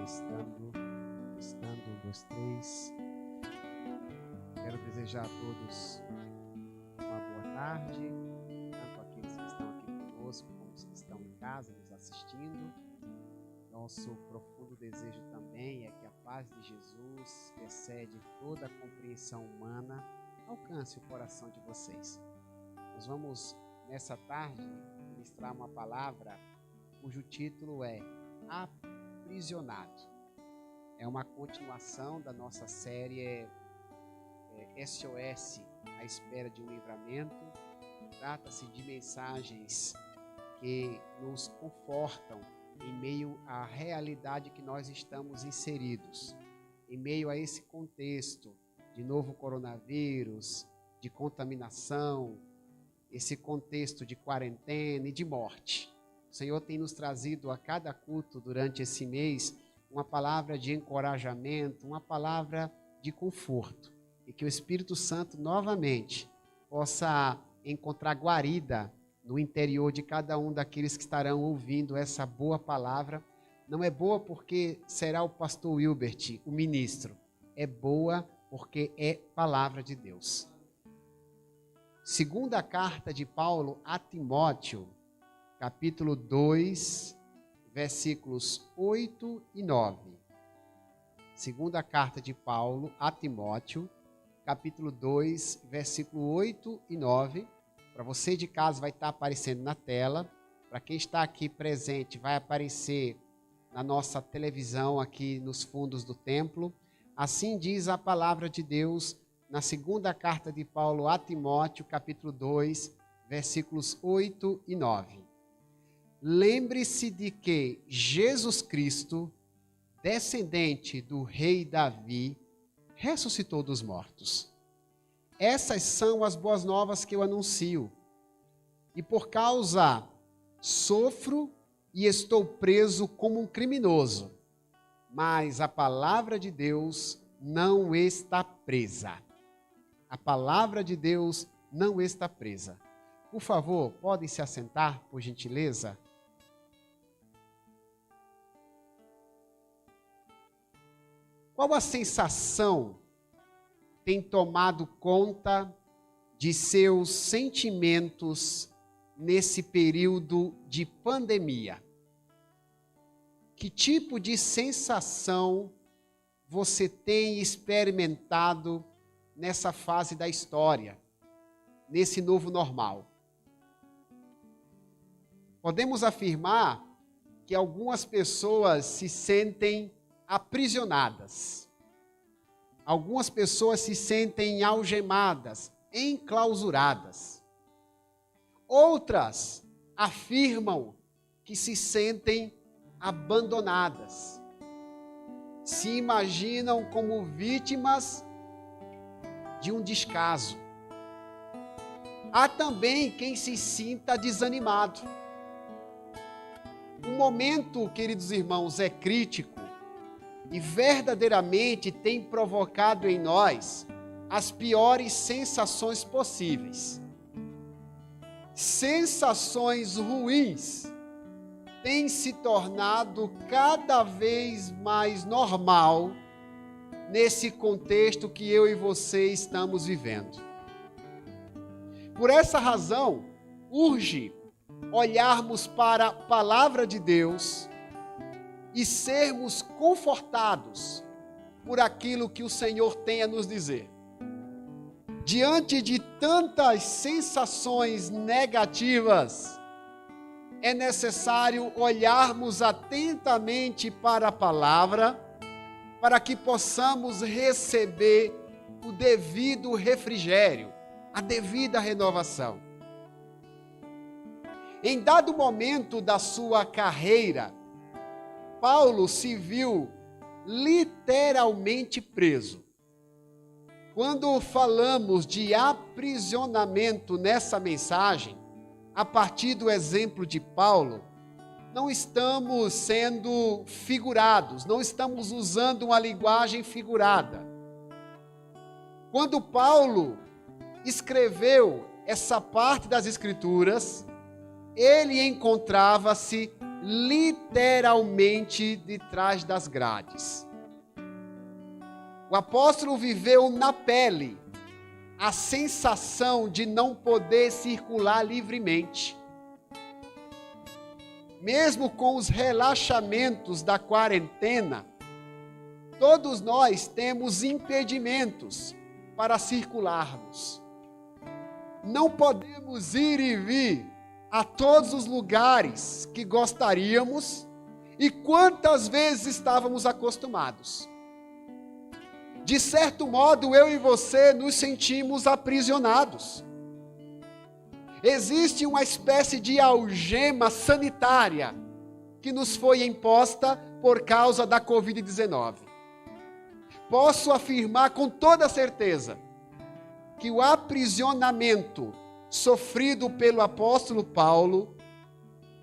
Testando, 1, 2, 3. Quero desejar a todos uma boa tarde, tanto aqueles que estão aqui conosco, como os que estão em casa nos assistindo. Nosso profundo desejo também é que a paz de Jesus, que excede toda a compreensão humana, alcance o coração de vocês. Nós vamos, nessa tarde, ministrar uma palavra cujo título é Aprisionado. É uma continuação da nossa série SOS, à espera de um livramento. Trata-se de mensagens que nos confortam em meio à realidade que nós estamos inseridos, em meio a esse contexto de novo coronavírus, de contaminação, esse contexto de quarentena e de morte. O Senhor tem nos trazido a cada culto durante esse mês uma palavra de encorajamento, uma palavra de conforto. E que o Espírito Santo novamente possa encontrar guarida no interior de cada um daqueles que estarão ouvindo essa boa palavra. Não é boa porque será o pastor Wilbert, o ministro. É boa porque é palavra de Deus. Segunda carta de Paulo a Timóteo, capítulo 2, versículos 8 e 9. Segunda carta de Paulo a Timóteo, capítulo 2, versículo 8 e 9. Para você de casa vai estar aparecendo na tela. Para quem está aqui presente, vai aparecer na nossa televisão aqui nos fundos do templo. Assim diz a palavra de Deus na segunda carta de Paulo a Timóteo, capítulo 2, versículos 8 e 9. Lembre-se de que Jesus Cristo, descendente do rei Davi, ressuscitou dos mortos. Essas são as boas novas que eu anuncio. E por causa sofro e estou preso como um criminoso. Mas a palavra de Deus não está presa. A palavra de Deus não está presa. Por favor, podem se assentar, por gentileza? Qual a sensação tem tomado conta de seus sentimentos nesse período de pandemia? Que tipo de sensação você tem experimentado nessa fase da história, nesse novo normal? Podemos afirmar que algumas pessoas se sentem aprisionadas. Algumas pessoas se sentem algemadas, enclausuradas. Outras afirmam que se sentem abandonadas. Se imaginam como vítimas de um descaso. Há também quem se sinta desanimado. O momento, queridos irmãos, é crítico e verdadeiramente tem provocado em nós as piores sensações possíveis. Sensações ruins têm se tornado cada vez mais normal nesse contexto que eu e você estamos vivendo. Por essa razão, urge olharmos para a palavra de Deus e sermos confortados por aquilo que o Senhor tem a nos dizer. Diante de tantas sensações negativas, é necessário olharmos atentamente para a palavra, para que possamos receber o devido refrigério, a devida renovação. Em dado momento da sua carreira, Paulo se viu literalmente preso. Quando falamos de aprisionamento nessa mensagem, a partir do exemplo de Paulo, não estamos sendo figurados, não estamos usando uma linguagem figurada. Quando Paulo escreveu essa parte das Escrituras, ele encontrava-se literalmente de trás das grades. O apóstolo viveu na pele a sensação de não poder circular livremente. Mesmo com os relaxamentos da quarentena, todos nós temos impedimentos para circularmos. Não podemos ir e vir a todos os lugares que gostaríamos e quantas vezes estávamos acostumados. De certo modo, eu e você nos sentimos aprisionados. Existe uma espécie de algema sanitária que nos foi imposta por causa da Covid-19. Posso afirmar com toda certeza que o aprisionamento sofrido pelo apóstolo Paulo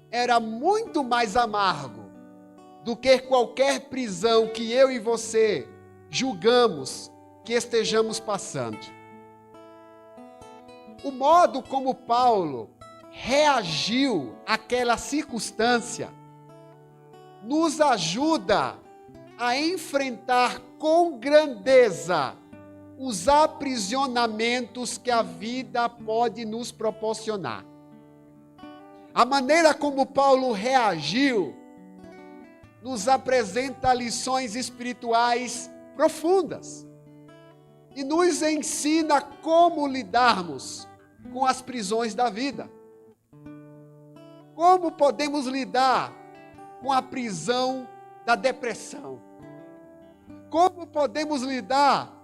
era muito mais amargo do que qualquer prisão que eu e você julgamos que estejamos passando. O modo como Paulo reagiu àquela circunstância nos ajuda a enfrentar com grandeza os aprisionamentos que a vida pode nos proporcionar. A maneira como Paulo reagiu nos apresenta lições espirituais profundas e nos ensina como lidarmos com as prisões da vida. Como podemos lidar com a prisão da depressão? Como podemos lidar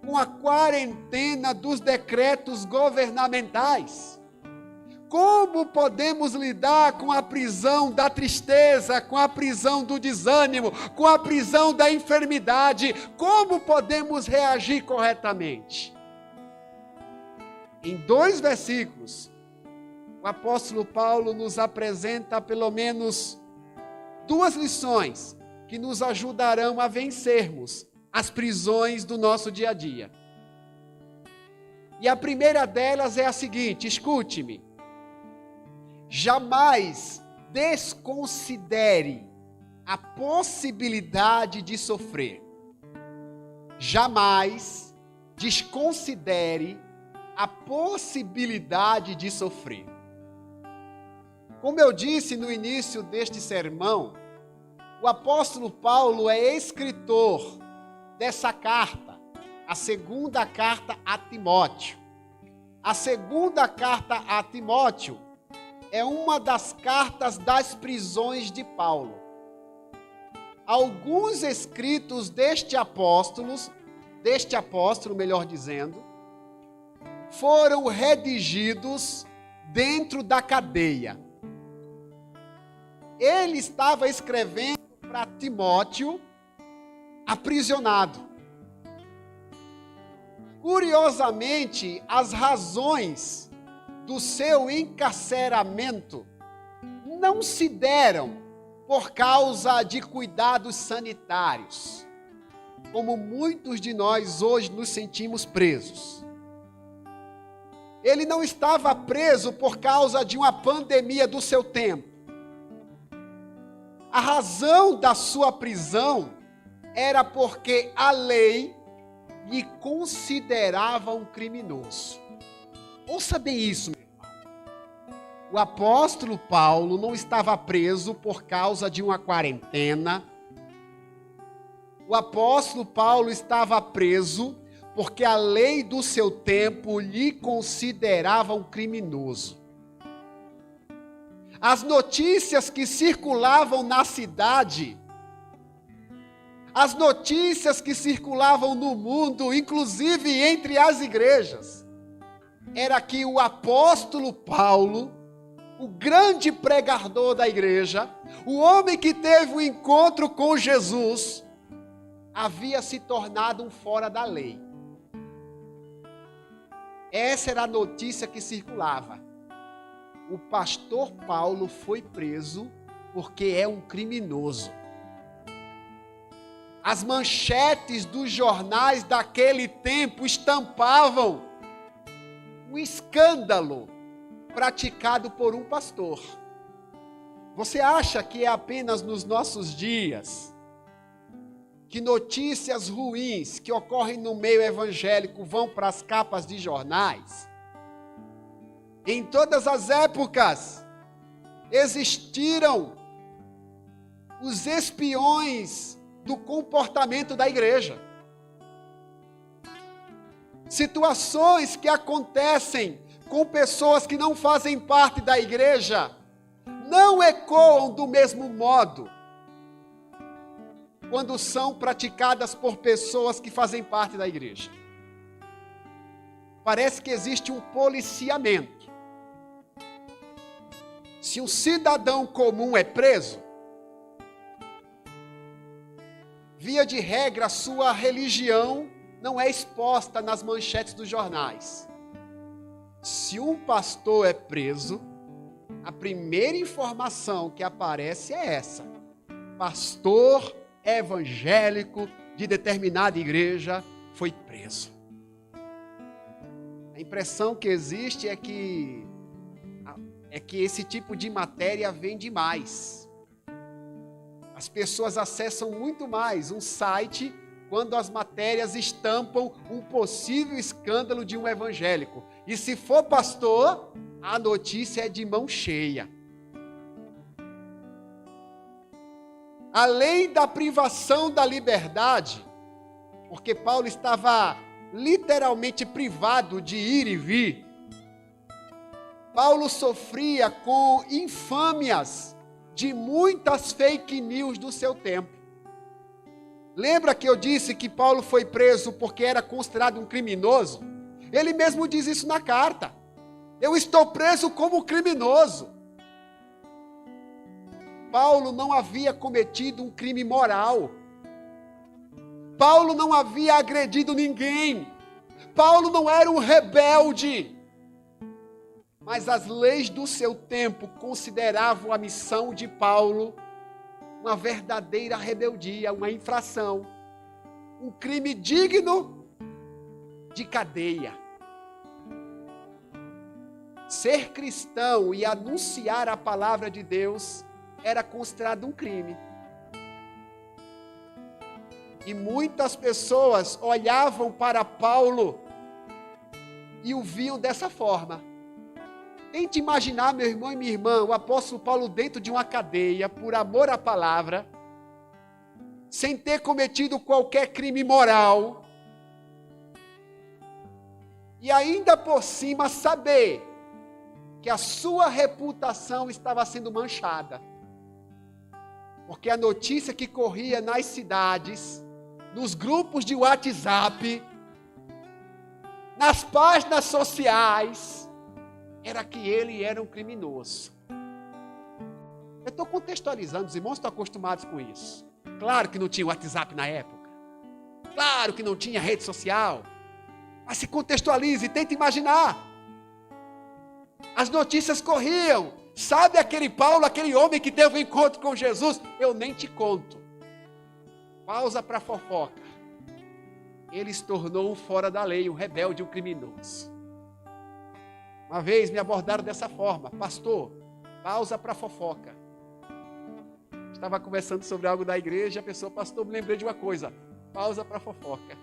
com a quarentena dos decretos governamentais? Como podemos lidar com a prisão da tristeza, com a prisão do desânimo, com a prisão da enfermidade? Como podemos reagir corretamente? Em 2 versículos, o apóstolo Paulo nos apresenta pelo menos 2 lições que nos ajudarão a vencermos as prisões do nosso dia a dia. E a primeira delas é a seguinte: escute-me. Jamais desconsidere a possibilidade de sofrer. Jamais desconsidere a possibilidade de sofrer. Como eu disse no início deste sermão, o apóstolo Paulo é escritor dessa carta, a segunda carta a Timóteo. A segunda carta a Timóteo é uma das cartas das prisões de Paulo. Alguns escritos deste apóstolo, melhor dizendo, foram redigidos dentro da cadeia. Ele estava escrevendo para Timóteo aprisionado. Curiosamente, as razões do seu encarceramento não se deram por causa de cuidados sanitários, como muitos de nós hoje nos sentimos presos. Ele não estava preso por causa de uma pandemia do seu tempo. A razão da sua prisão era porque a lei lhe considerava um criminoso. Ouça bem isso, meu irmão. O apóstolo Paulo não estava preso por causa de uma quarentena. O apóstolo Paulo estava preso porque a lei do seu tempo lhe considerava um criminoso. As notícias que circulavam na cidade, as notícias que circulavam no mundo, inclusive entre as igrejas, era que o apóstolo Paulo, o grande pregador da igreja, o homem que teve um encontro com Jesus, havia se tornado um fora da lei. Essa era a notícia que circulava. O pastor Paulo foi preso porque é um criminoso. As manchetes dos jornais daquele tempo estampavam um escândalo praticado por um pastor. Você acha que é apenas nos nossos dias que notícias ruins que ocorrem no meio evangélico vão para as capas de jornais? Em todas as épocas existiram os espiões do comportamento da igreja. Situações que acontecem com pessoas que não fazem parte da igreja não ecoam do mesmo modo quando são praticadas por pessoas que fazem parte da igreja. Parece que existe um policiamento. Se um cidadão comum é preso, via de regra, sua religião não é exposta nas manchetes dos jornais. Se um pastor é preso, a primeira informação que aparece é essa: pastor evangélico de determinada igreja foi preso. A impressão que existe é que esse tipo de matéria vende mais. As pessoas acessam muito mais um site quando as matérias estampam um possível escândalo de um evangélico. E se for pastor, a notícia é de mão cheia. Além da privação da liberdade, porque Paulo estava literalmente privado de ir e vir, Paulo sofria com infâmias de muitas fake news do seu tempo. Lembra que eu disse que Paulo foi preso porque era considerado um criminoso? Ele mesmo diz isso na carta. Eu estou preso como criminoso. Paulo não havia cometido um crime moral. Paulo não havia agredido ninguém. Paulo não era um rebelde. Mas as leis do seu tempo consideravam a missão de Paulo uma verdadeira rebeldia, uma infração, um crime digno de cadeia. Ser cristão e anunciar a palavra de Deus era considerado um crime. E muitas pessoas olhavam para Paulo e o viam dessa forma. Tente imaginar, meu irmão e minha irmã, o apóstolo Paulo dentro de uma cadeia, por amor à palavra, sem ter cometido qualquer crime moral, e ainda por cima saber que a sua reputação estava sendo manchada. Porque a notícia que corria nas cidades, nos grupos de WhatsApp, nas páginas sociais, era que ele era um criminoso. Eu estou contextualizando, os irmãos estão acostumados com isso. Claro que não tinha WhatsApp na época. Claro que não tinha rede social. Mas se contextualize e tenta imaginar. As notícias corriam. Sabe aquele Paulo, aquele homem que teve um encontro com Jesus? Eu nem te conto. Pausa para fofoca. Ele se tornou um fora da lei, um rebelde, um criminoso. Uma vez me abordaram dessa forma: pastor, pausa para fofoca. Estava conversando sobre algo da igreja, a pessoa: pastor, me lembrei de uma coisa, pausa para fofoca.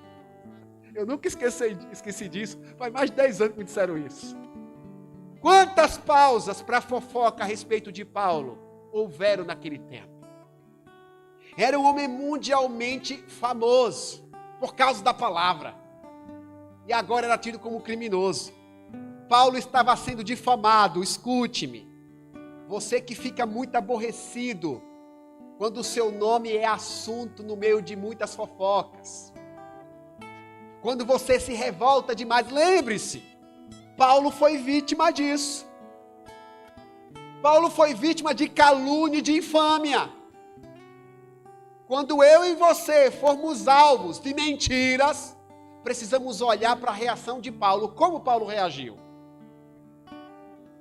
Eu nunca esqueci disso, faz mais de 10 anos que me disseram isso. Quantas pausas para fofoca a respeito de Paulo houveram naquele tempo? Era um homem mundialmente famoso por causa da palavra, e agora era tido como criminoso. Paulo estava sendo difamado. Escute-me, você que fica muito aborrecido quando o seu nome é assunto no meio de muitas fofocas, quando você se revolta demais, lembre-se, Paulo foi vítima disso. Paulo foi vítima de calúnia e de infâmia. Quando eu e você formos alvos de mentiras, precisamos olhar para a reação de Paulo. Como Paulo reagiu?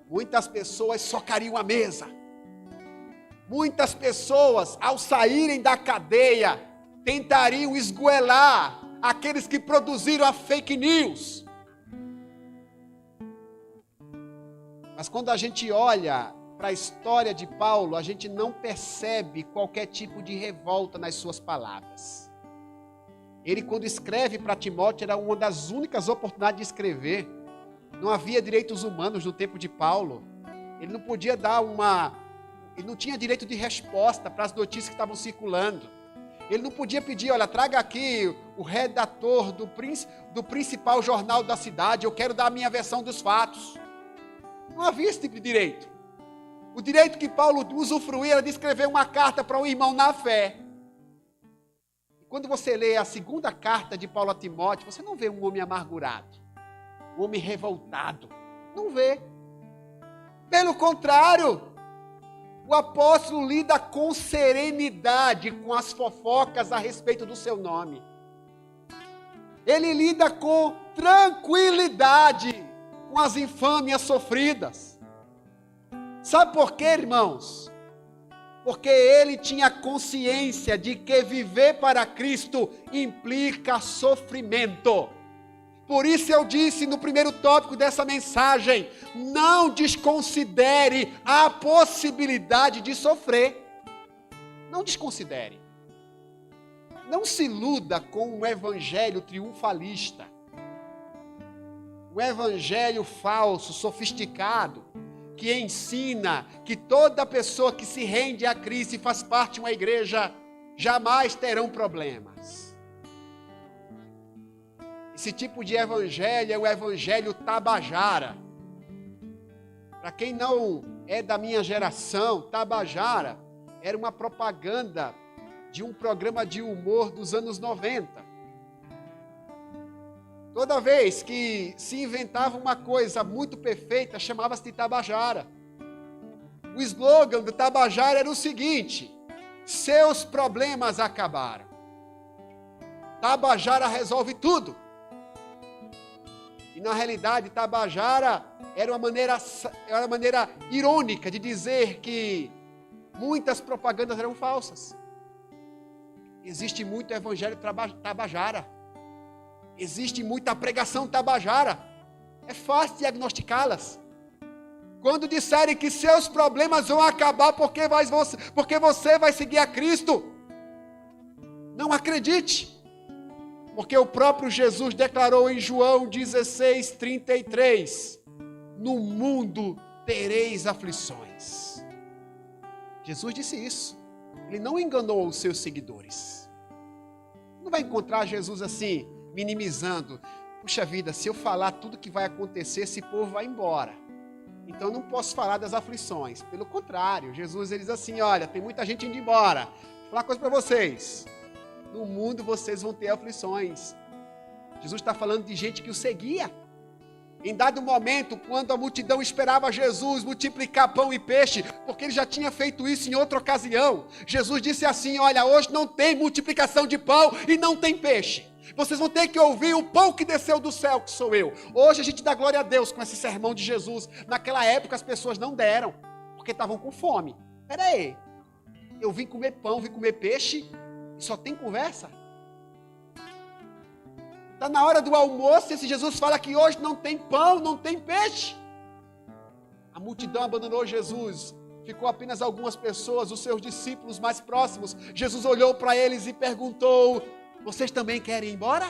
Muitas pessoas socariam a mesa. Muitas pessoas, ao saírem da cadeia, tentariam esgoelar aqueles que produziram a fake news. Mas quando a gente olha para a história de Paulo, a gente não percebe qualquer tipo de revolta nas suas palavras. Ele, quando escreve para Timóteo, era uma das únicas oportunidades de escrever. Não havia direitos humanos no tempo de Paulo. Ele não podia ele não tinha direito de resposta para as notícias que estavam circulando. Ele não podia pedir, olha, traga aqui o redator do principal jornal da cidade, eu quero dar a minha versão dos fatos. Não havia esse tipo de direito. O direito que Paulo usufruía era de escrever uma carta para um irmão na fé. E quando você lê a segunda carta de Paulo a Timóteo, você não vê um homem amargurado, um homem revoltado. Não vê. Pelo contrário, o apóstolo lida com serenidade com as fofocas a respeito do seu nome. Ele lida com tranquilidade com as infâmias sofridas. Sabe por quê, irmãos? Porque ele tinha consciência de que viver para Cristo implica sofrimento. Por isso eu disse no primeiro tópico dessa mensagem, não desconsidere a possibilidade de sofrer. Não desconsidere. Não se iluda com um evangelho triunfalista. Um evangelho falso, sofisticado, que ensina que toda pessoa que se rende a Cristo e faz parte de uma igreja, jamais terão problemas. Esse tipo de evangelho é o evangelho tabajara. Para quem não é da minha geração, tabajara era uma propaganda de um programa de humor dos anos 90. Toda vez que se inventava uma coisa muito perfeita, chamava-se de tabajara. O slogan do tabajara era o seguinte: seus problemas acabaram. Tabajara resolve tudo. E na realidade, tabajara era uma maneira irônica de dizer que muitas propagandas eram falsas. Existe muito evangelho tabajara. Existe muita pregação tabajara. É fácil diagnosticá-las. Quando disserem que seus problemas vão acabar porque você vai seguir a Cristo, não acredite. Porque o próprio Jesus declarou em João 16:33, no mundo tereis aflições. Jesus disse isso. Ele não enganou os seus seguidores. Não vai encontrar Jesus assim, minimizando. Puxa vida, se eu falar tudo que vai acontecer, esse povo vai embora. Então eu não posso falar das aflições. Pelo contrário, Jesus ele diz assim, olha, tem muita gente indo embora. Vou falar uma coisa para vocês. No mundo vocês vão ter aflições. Jesus está falando de gente que o seguia. Em dado momento, quando a multidão esperava Jesus multiplicar pão e peixe, porque ele já tinha feito isso em outra ocasião, Jesus disse assim, olha, hoje não tem multiplicação de pão e não tem peixe. Vocês vão ter que ouvir o pão que desceu do céu, que sou eu. Hoje a gente dá glória a Deus com esse sermão de Jesus. Naquela época as pessoas não deram, porque estavam com fome. Espera aí, eu vim comer pão, vim comer peixe, e só tem conversa? Está na hora do almoço, esse Jesus fala que hoje não tem pão, não tem peixe. A multidão abandonou Jesus. Ficou apenas algumas pessoas, os seus discípulos mais próximos. Jesus olhou para eles e perguntou, vocês também querem ir embora?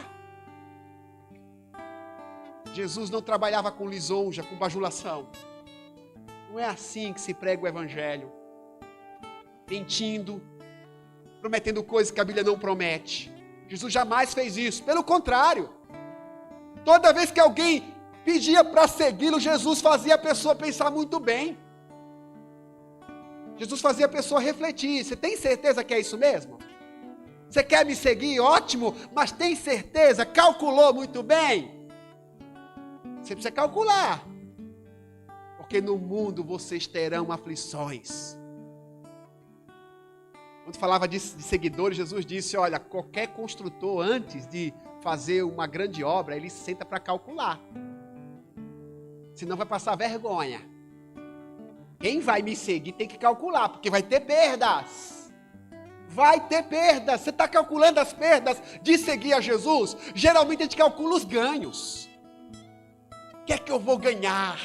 Jesus não trabalhava com lisonja, com bajulação. Não é assim que se prega o evangelho. Mentindo, prometendo coisas que a Bíblia não promete. Jesus jamais fez isso. Pelo contrário, toda vez que alguém pedia para segui-lo, Jesus fazia a pessoa pensar muito bem. Jesus fazia a pessoa refletir. Você tem certeza que é isso mesmo? Você quer me seguir? Ótimo, mas tem certeza? Calculou muito bem? Você precisa calcular. Porque no mundo vocês terão aflições. Quando falava de seguidores, Jesus disse, olha, qualquer construtor antes de fazer uma grande obra, ele senta para calcular. Senão vai passar vergonha. Quem vai me seguir tem que calcular, porque vai ter perdas. Vai ter perdas. Você está calculando as perdas de seguir a Jesus? Geralmente a gente calcula os ganhos. O que é que eu vou ganhar?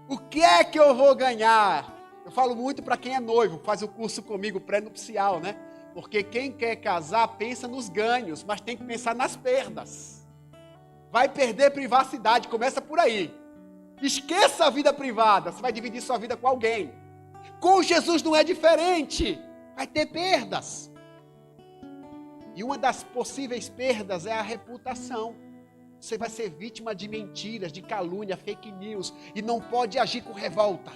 O que é que eu vou ganhar? Eu falo muito para quem é noivo, faz o curso comigo, pré-nupcial, né? Porque quem quer casar pensa nos ganhos, mas tem que pensar nas perdas. Vai perder privacidade, começa por aí. Esqueça a vida privada, você vai dividir sua vida com alguém. Com Jesus não é diferente, vai ter perdas. E uma das possíveis perdas é a reputação. Você vai ser vítima de mentiras, de calúnia, fake news, e não pode agir com revolta.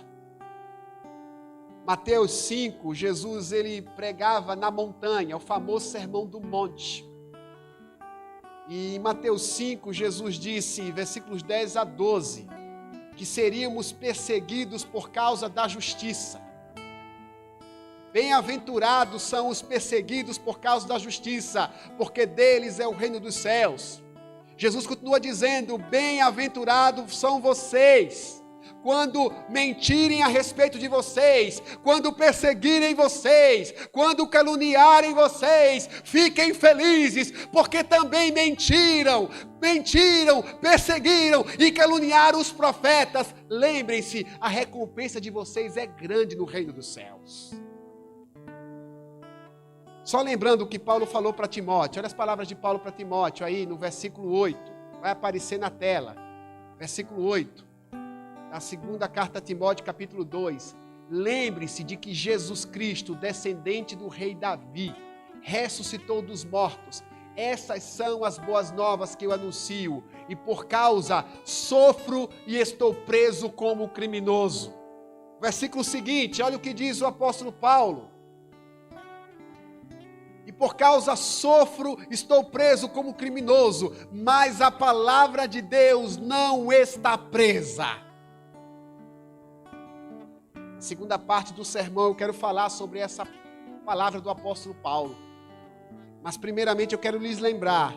Mateus 5, Jesus ele pregava na montanha, o famoso Sermão do Monte. E em Mateus 5, Jesus disse, versículos 10 a 12, que seríamos perseguidos por causa da justiça. Bem-aventurados são os perseguidos por causa da justiça, porque deles é o reino dos céus. Jesus continua dizendo, bem-aventurados são vocês, quando mentirem a respeito de vocês, quando perseguirem vocês, quando caluniarem vocês, fiquem felizes, porque também mentiram, perseguiram e caluniaram os profetas. Lembrem-se, a recompensa de vocês é grande no reino dos céus. Só lembrando o que Paulo falou para Timóteo, olha as palavras de Paulo para Timóteo aí no versículo 8, vai aparecer na tela, versículo 8, da segunda carta a Timóteo, capítulo 2, lembre-se de que Jesus Cristo, descendente do rei Davi, ressuscitou dos mortos, essas são as boas novas que eu anuncio, e por causa sofro e estou preso como criminoso. Versículo seguinte, olha o que diz o apóstolo Paulo, e por causa sofro, estou preso como criminoso, mas a palavra de Deus não está presa. Na segunda parte do sermão eu quero falar sobre essa palavra do apóstolo Paulo. Mas primeiramente eu quero lhes lembrar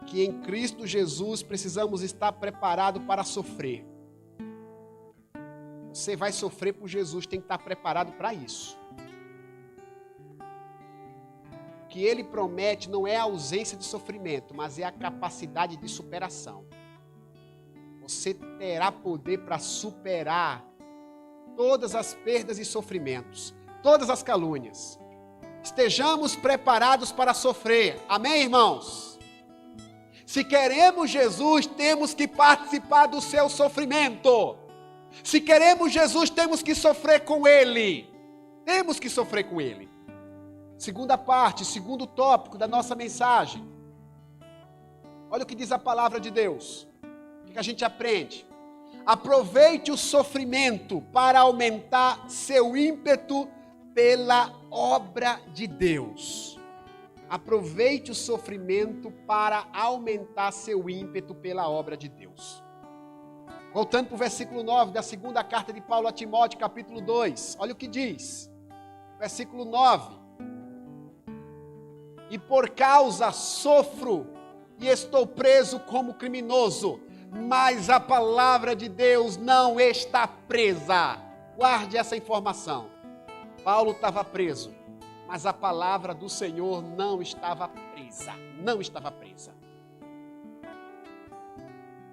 que em Cristo Jesus precisamos estar preparados para sofrer. Você vai sofrer por Jesus, tem que estar preparado para isso. O que ele promete não é a ausência de sofrimento, mas é a capacidade de superação. Você terá poder para superar todas as perdas e sofrimentos, todas as calúnias. Estejamos preparados para sofrer. Amém, irmãos? Se queremos Jesus, temos que participar do seu sofrimento. Se queremos Jesus, temos que sofrer com Ele. Temos que sofrer com Ele. Segunda parte, segundo tópico da nossa mensagem. Olha o que diz a palavra de Deus. O que a gente aprende? Aproveite o sofrimento para aumentar seu ímpeto pela obra de Deus. Aproveite o sofrimento para aumentar seu ímpeto pela obra de Deus. Voltando para o versículo 9 da segunda carta de Paulo a Timóteo, capítulo 2. Olha o que diz. Versículo 9. E por causa sofro e estou preso como criminoso, mas a palavra de Deus não está presa. Guarde essa informação. Paulo estava preso, mas a palavra do Senhor não estava presa. Não estava presa.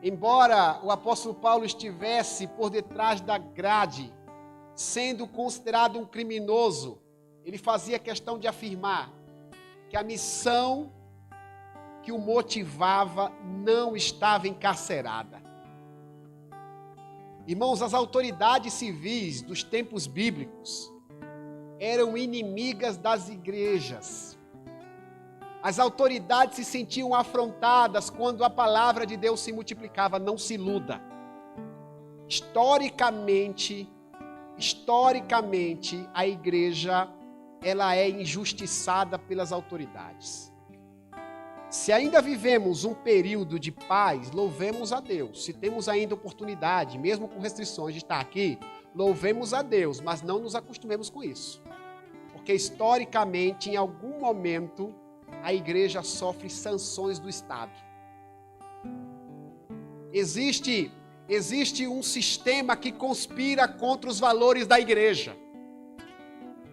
Embora o apóstolo Paulo estivesse por detrás da grade, sendo considerado um criminoso, ele fazia questão de afirmar que a missão que o motivava não estava encarcerada. Irmãos, as autoridades civis dos tempos bíblicos eram inimigas das igrejas. As autoridades se sentiam afrontadas quando a palavra de Deus se multiplicava. Não se iluda. Historicamente, a igreja ela é injustiçada pelas autoridades. Se ainda vivemos um período de paz, louvemos a Deus. Se temos ainda oportunidade, mesmo com restrições, de estar aqui, louvemos a Deus, mas não nos acostumemos com isso. Porque historicamente, em algum momento, a igreja sofre sanções do Estado. Existe um sistema que conspira contra os valores da igreja.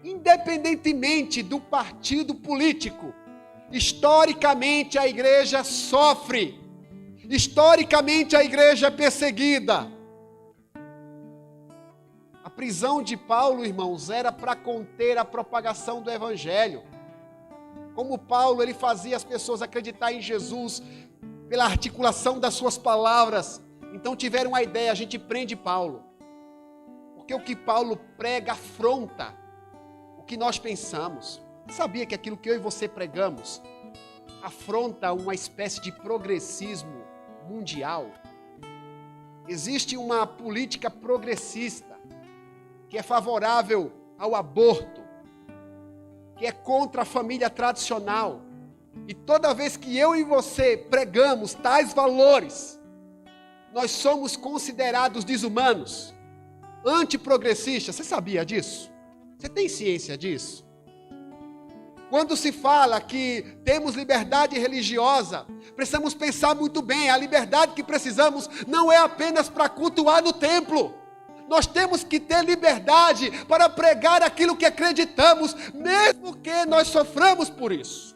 Independentemente do partido político, historicamente a igreja sofre, historicamente a igreja é perseguida. prisão de Paulo, irmãos, era para conter a propagação do evangelho. Como Paulo, ele fazia as pessoas acreditar em Jesus pela articulação das suas palavras. Então tiveram a ideia, a gente prende Paulo. Porque o que Paulo prega afronta o que nós pensamos. Sabia que aquilo que eu e você pregamos afronta uma espécie de progressismo mundial? Existe uma política progressista que é favorável ao aborto, que é contra a família tradicional. E toda vez que eu e você pregamos tais valores, nós somos considerados desumanos, antiprogressistas. Você sabia disso? Você tem ciência disso? Quando se fala que temos liberdade religiosa, precisamos pensar muito bem. A liberdade que precisamos não é apenas para cultuar no templo. Nós temos que ter liberdade para pregar aquilo que acreditamos, mesmo que nós soframos por isso.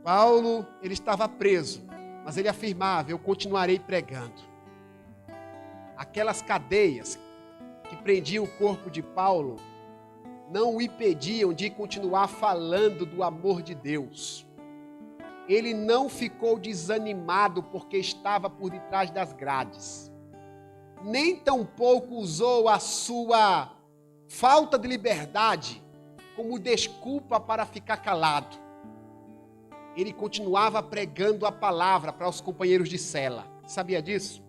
Paulo, ele estava preso, mas ele afirmava: eu continuarei pregando. Aquelas cadeias que prendiam o corpo de Paulo não o impediam de continuar falando do amor de Deus. Ele não ficou desanimado porque estava por detrás das grades. Nem tampouco usou a sua falta de liberdade como desculpa para ficar calado. Ele continuava pregando a palavra para os companheiros de cela. Sabia disso?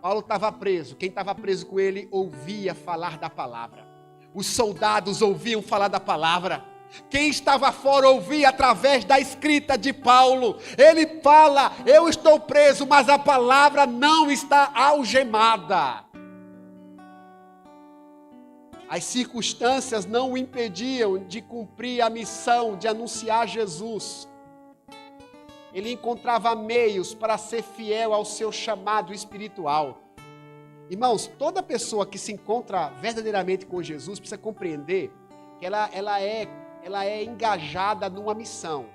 Paulo estava preso. Quem estava preso com ele ouvia falar da palavra. Os soldados ouviam falar da palavra. Quem estava fora ouvia através da escrita de Paulo. Ele fala: eu estou preso, mas a palavra não está algemada. As circunstâncias não o impediam de cumprir a missão de anunciar Jesus. Ele encontrava meios para ser fiel ao seu chamado espiritual. Irmãos, toda pessoa que se encontra verdadeiramente com Jesus precisa compreender que ela é engajada numa missão.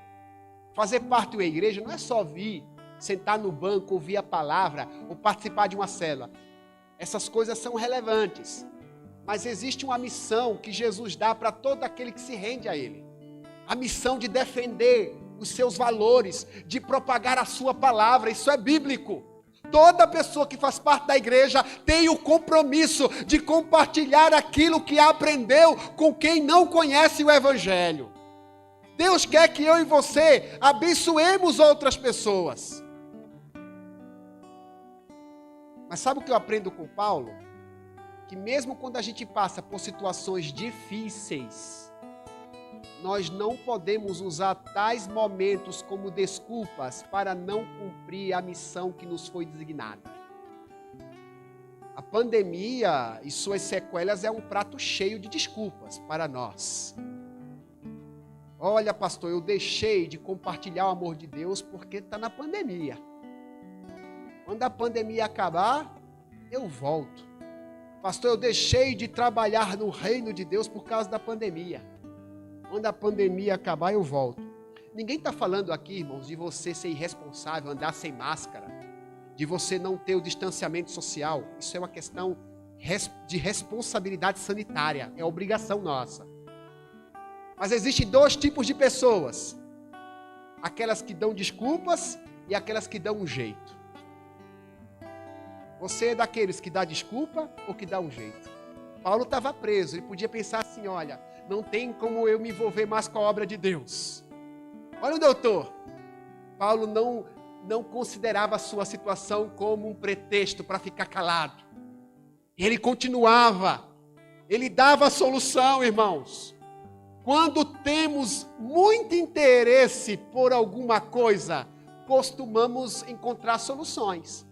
Fazer parte de uma igreja não é só vir, sentar no banco, ouvir a palavra ou participar de uma célula. Essas coisas são relevantes. Mas existe uma missão que Jesus dá para todo aquele que se rende a Ele. A missão de defender os seus valores, de propagar a sua palavra. Isso é bíblico. Toda pessoa que faz parte da igreja tem o compromisso de compartilhar aquilo que aprendeu com quem não conhece o Evangelho. Deus quer que eu e você abençoemos outras pessoas. Mas sabe o que eu aprendo com Paulo? Que mesmo quando a gente passa por situações difíceis, nós não podemos usar tais momentos como desculpas para não cumprir a missão que nos foi designada. A pandemia e suas sequelas é um prato cheio de desculpas para nós. Olha, pastor, eu deixei de compartilhar o amor de Deus porque está na pandemia. Quando a pandemia acabar, eu volto. Pastor, eu deixei de trabalhar no reino de Deus por causa da pandemia. Quando a pandemia acabar, eu volto. Ninguém está falando aqui, irmãos, de você ser irresponsável, andar sem máscara, de você não ter o distanciamento social. Isso é uma questão de responsabilidade sanitária, é obrigação nossa. Mas existem dois tipos de pessoas: aquelas que dão desculpas e aquelas que dão um jeito. Você é daqueles que dá desculpa ou que dá um jeito? Paulo estava preso, ele podia pensar assim: olha, não tem como eu me envolver mais com a obra de Deus. Olha onde eu estou. Paulo não considerava a sua situação como um pretexto para ficar calado. Ele continuava, ele dava a solução, irmãos. Quando temos muito interesse por alguma coisa, costumamos encontrar soluções.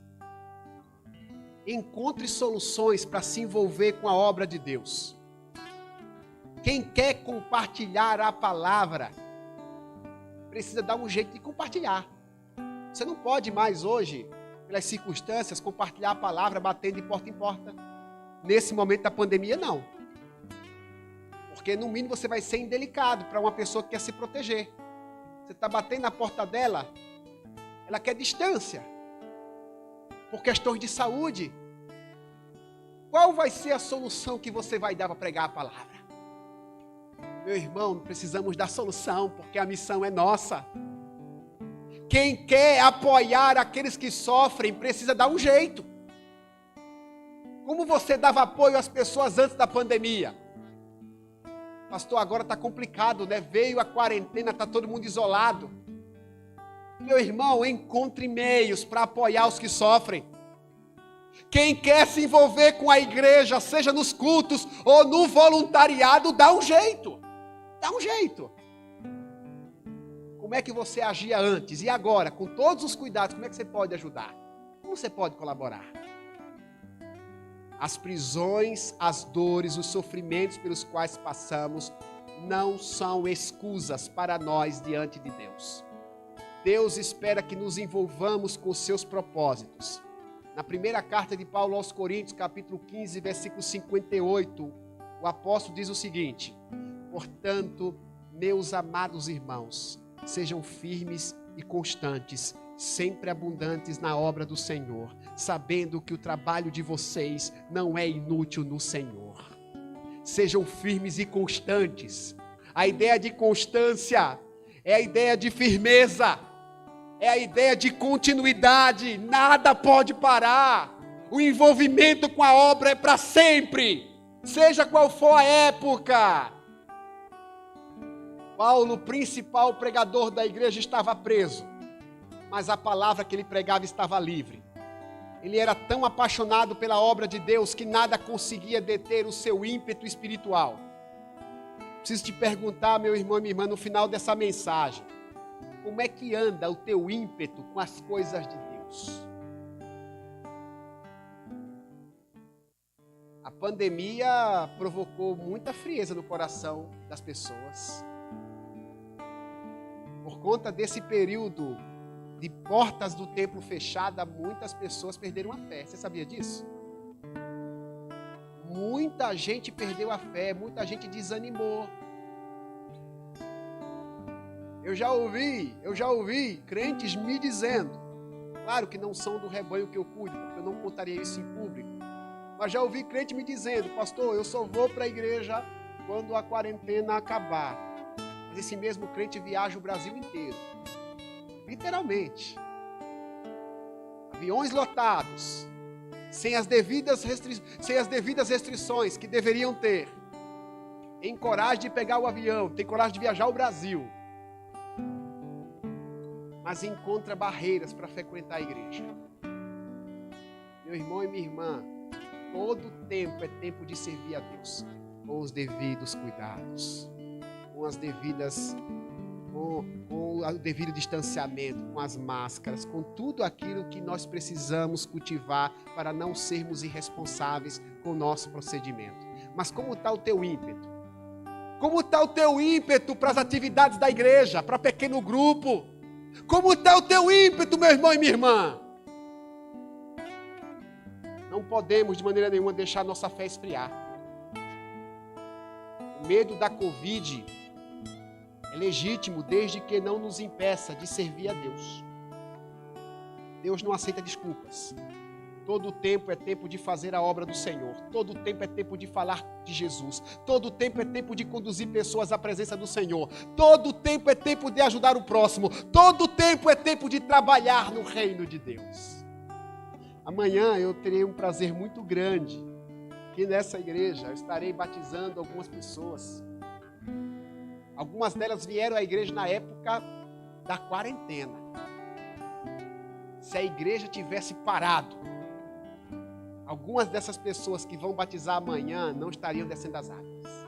Encontre soluções para se envolver com a obra de Deus. Quem quer compartilhar a palavra, precisa dar um jeito de compartilhar. Você não pode mais hoje, pelas circunstâncias, compartilhar a palavra batendo de porta em porta. Nesse momento da pandemia, não. Porque no mínimo você vai ser indelicado para uma pessoa que quer se proteger. Você está batendo na porta dela, ela quer distância. Por questões de saúde. qual vai ser a solução que você vai dar para pregar a palavra? Meu irmão, não precisamos dar solução, porque a missão é nossa. Quem quer apoiar aqueles que sofrem, precisa dar um jeito. Como você dava apoio às pessoas antes da pandemia? Pastor, agora está complicado, né? Veio a quarentena, está todo mundo isolado. Meu irmão, encontre meios para apoiar os que sofrem. Quem quer se envolver com a igreja, seja nos cultos ou no voluntariado, dá um jeito. Dá um jeito. Como é que você agia antes? E agora, com todos os cuidados, como é que você pode ajudar? Como você pode colaborar? As prisões, as dores, os sofrimentos pelos quais passamos não são escusas para nós diante de Deus. Deus espera que nos envolvamos com os seus propósitos. Na primeira carta de Paulo aos Coríntios, capítulo 15, versículo 58, o apóstolo diz o seguinte: portanto, meus amados irmãos, sejam firmes e constantes, sempre abundantes na obra do Senhor, sabendo que o trabalho de vocês não é inútil no Senhor. Sejam firmes e constantes. A ideia de constância é a ideia de firmeza, é a ideia de continuidade, nada pode parar. O envolvimento com a obra é para sempre, seja qual for a época. Paulo, o principal pregador da igreja, estava preso, mas a palavra que ele pregava estava livre. Ele era tão apaixonado pela obra de Deus que nada conseguia deter o seu ímpeto espiritual. Preciso te perguntar, meu irmão e minha irmã, no final dessa mensagem, como é que anda o teu ímpeto com as coisas de Deus? A pandemia provocou muita frieza no coração das pessoas. Por conta desse período de portas do templo fechada, muitas pessoas perderam a fé. Você sabia disso? Muita gente perdeu a fé, muita gente desanimou. Eu já ouvi crentes me dizendo, claro que não são do rebanho que eu cuido, porque eu não contaria isso em público, mas já ouvi crente me dizendo: pastor, eu só vou para a igreja quando a quarentena acabar. Mas esse mesmo crente viaja o Brasil inteiro, literalmente, aviões lotados, sem as devidas restrições que deveriam ter. Tem coragem de pegar o avião, tem coragem de viajar o Brasil, mas encontra barreiras para frequentar a igreja. Meu irmão e minha irmã, todo tempo é tempo de servir a Deus, com os devidos cuidados, com o devido distanciamento, com as máscaras, com tudo aquilo que nós precisamos cultivar para não sermos irresponsáveis com o nosso procedimento. Mas como está o teu ímpeto? Como está o teu ímpeto para as atividades da igreja, para pequeno grupo? Como está o teu ímpeto, meu irmão e minha irmã? Não podemos de maneira nenhuma deixar nossa fé esfriar. O medo da Covid é legítimo desde que não nos impeça de servir a Deus. Deus não aceita desculpas. Todo tempo é tempo de fazer a obra do Senhor. Todo tempo é tempo de falar de Jesus. Todo tempo é tempo de conduzir pessoas à presença do Senhor. Todo tempo é tempo de ajudar o próximo. Todo tempo é tempo de trabalhar no reino de Deus. Amanhã eu terei um prazer muito grande que nessa igreja eu estarei batizando algumas pessoas. Algumas delas vieram à igreja na época da quarentena. Se a igreja tivesse parado, algumas dessas pessoas que vão batizar amanhã não estariam descendo as águas.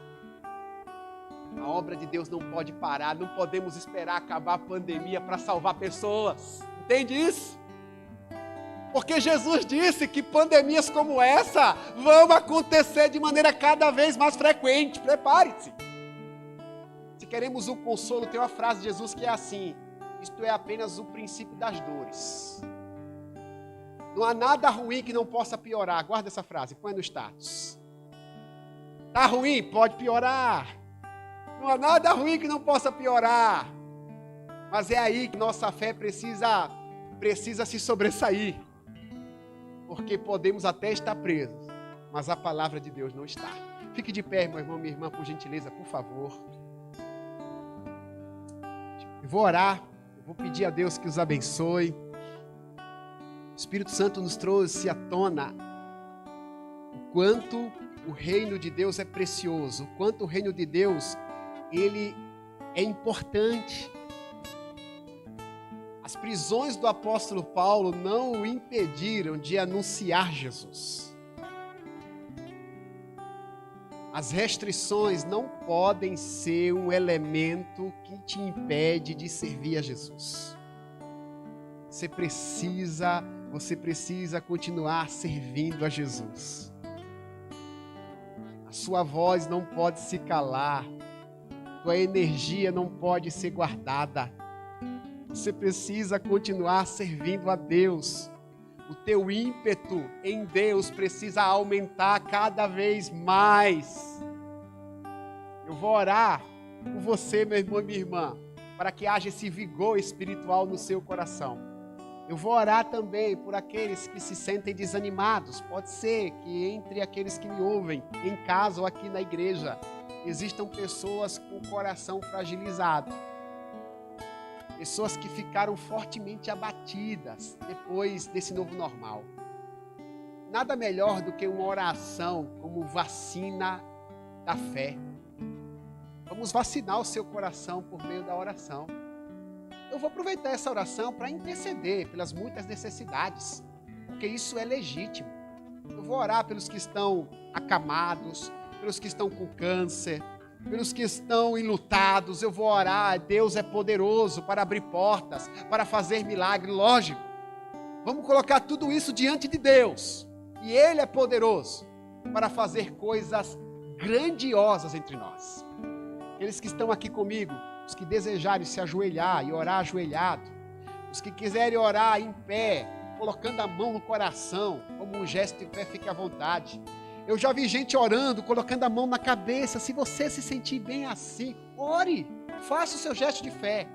A obra de Deus não pode parar, não podemos esperar acabar a pandemia para salvar pessoas. Entende isso? Porque Jesus disse que pandemias como essa vão acontecer de maneira cada vez mais frequente. Prepare-se. Se queremos um consolo, tem uma frase de Jesus que é assim: isto é apenas o princípio das dores. Não há nada ruim que não possa piorar. Guarda essa frase, põe no status. Está ruim? Pode piorar. Não há nada ruim que não possa piorar. Mas é aí que nossa fé precisa se sobressair. Porque podemos até estar presos, mas a palavra de Deus não está. Fique de pé, meu irmão, minha irmã, por gentileza, por favor. Eu vou orar, eu vou pedir a Deus que os abençoe. O Espírito Santo nos trouxe à tona o quanto o reino de Deus é precioso, o quanto o reino de Deus, ele é importante. As prisões do apóstolo Paulo não o impediram de anunciar Jesus. As restrições não podem ser um elemento que te impede de servir a Jesus. Você precisa continuar servindo a Jesus. A sua voz não pode se calar. Tua energia não pode ser guardada. Você precisa continuar servindo a Deus. O teu ímpeto em Deus precisa aumentar cada vez mais. Eu vou orar por você, meu irmão e minha irmã, para que haja esse vigor espiritual no seu coração. Eu vou orar também por aqueles que se sentem desanimados. Pode ser que entre aqueles que me ouvem, em casa ou aqui na igreja, existam pessoas com o coração fragilizado. Pessoas que ficaram fortemente abatidas depois desse novo normal. Nada melhor do que uma oração como vacina da fé. Vamos vacinar o seu coração por meio da oração. Eu vou aproveitar essa oração para interceder pelas muitas necessidades, porque isso é legítimo. Eu vou orar pelos que estão acamados, pelos que estão com câncer, pelos que estão enlutados. Eu vou orar. Deus é poderoso para abrir portas, para fazer milagre, lógico. Vamos colocar tudo isso diante de Deus. E Ele é poderoso para fazer coisas grandiosas entre nós. Aqueles que estão aqui comigo, os que desejarem se ajoelhar e orar ajoelhado, os que quiserem orar em pé, colocando a mão no coração, como um gesto de fé, fique à vontade. Eu já vi gente orando, colocando a mão na cabeça. Se você se sentir bem assim, ore, faça o seu gesto de fé.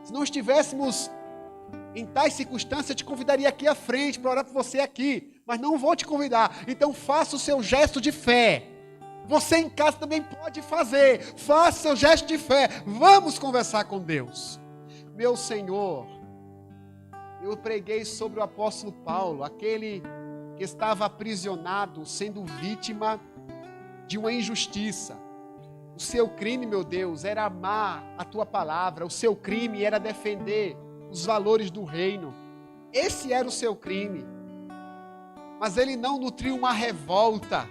Se não estivéssemos em tais circunstâncias, eu te convidaria aqui à frente para orar por você aqui, mas não vou te convidar. Então faça o seu gesto de fé. Você em casa também pode fazer. Faça o seu gesto de fé. Vamos conversar com Deus. Meu Senhor, eu preguei sobre o apóstolo Paulo, aquele que estava aprisionado, sendo vítima de uma injustiça. O seu crime, meu Deus, era amar a tua palavra. O seu crime era defender os valores do reino. Esse era o seu crime. Mas ele não nutriu uma revolta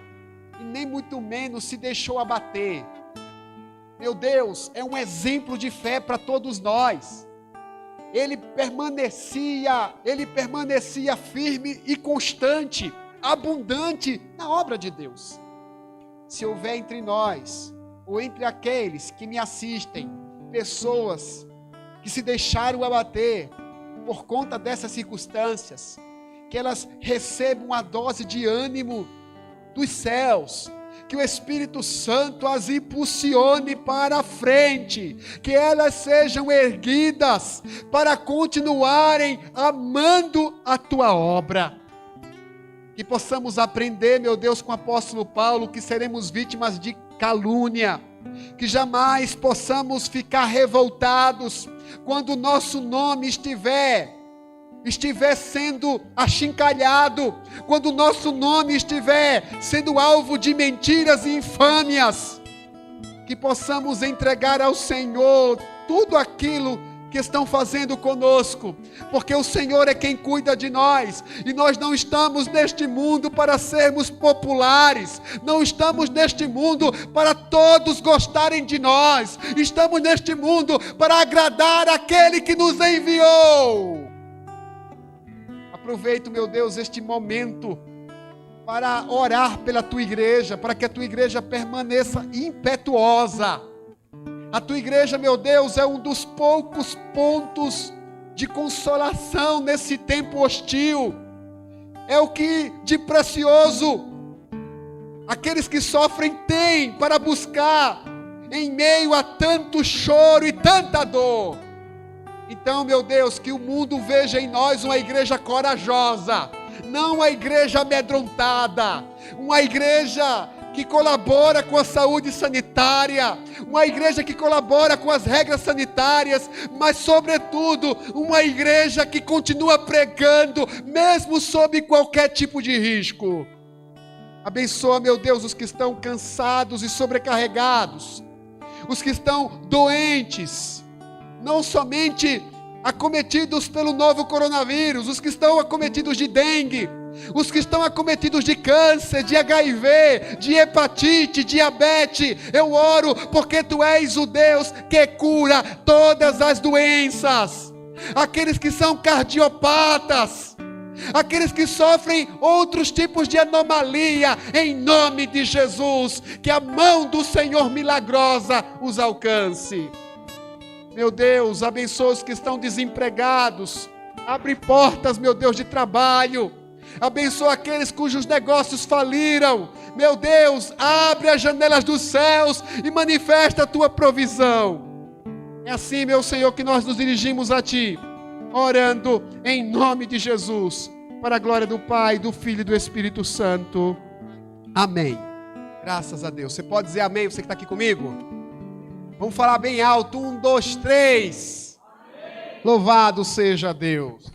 e nem muito menos se deixou abater. Meu Deus, é um exemplo de fé para todos nós. Ele permanecia firme e constante, abundante na obra de Deus. Se houver entre nós, ou entre aqueles que me assistem, pessoas que se deixaram abater por conta dessas circunstâncias, que elas recebam uma dose de ânimo dos céus, que o Espírito Santo as impulsione para a frente, que elas sejam erguidas para continuarem amando a tua obra. Que possamos aprender, meu Deus, com o apóstolo Paulo, que seremos vítimas de calúnia, que jamais possamos ficar revoltados quando o nosso nome estiver sendo achincalhado, quando o nosso nome estiver sendo alvo de mentiras e infâmias, que possamos entregar ao Senhor tudo aquilo que estão fazendo conosco, porque o Senhor é quem cuida de nós, e nós não estamos neste mundo para sermos populares, não estamos neste mundo para todos gostarem de nós, estamos neste mundo para agradar aquele que nos enviou. Aproveito, meu Deus, este momento para orar pela tua igreja, para que a tua igreja permaneça impetuosa. A tua igreja, meu Deus, é um dos poucos pontos de consolação nesse tempo hostil. É o que de precioso aqueles que sofrem têm para buscar em meio a tanto choro e tanta dor. Então, meu Deus, que o mundo veja em nós uma igreja corajosa, não uma igreja amedrontada, uma igreja que colabora com a saúde sanitária, uma igreja que colabora com as regras sanitárias, mas sobretudo uma igreja que continua pregando, mesmo sob qualquer tipo de risco. Abençoa, meu Deus, os que estão cansados e sobrecarregados, os que estão doentes, não somente acometidos pelo novo coronavírus, os que estão acometidos de dengue, os que estão acometidos de câncer, de HIV, de hepatite, diabetes. Eu oro porque Tu és o Deus que cura todas as doenças. Aqueles que são cardiopatas, aqueles que sofrem outros tipos de anomalia, em nome de Jesus, que a mão do Senhor milagrosa os alcance. Meu Deus, abençoa os que estão desempregados, abre portas, meu Deus, de trabalho, abençoa aqueles cujos negócios faliram, meu Deus, abre as janelas dos céus e manifesta a Tua provisão. É assim, meu Senhor, que nós nos dirigimos a Ti, orando em nome de Jesus, para a glória do Pai, do Filho e do Espírito Santo. Amém. Graças a Deus. Você pode dizer amém, você que está aqui comigo? Vamos falar bem alto. 1, 2, 3. Amém. Louvado seja Deus.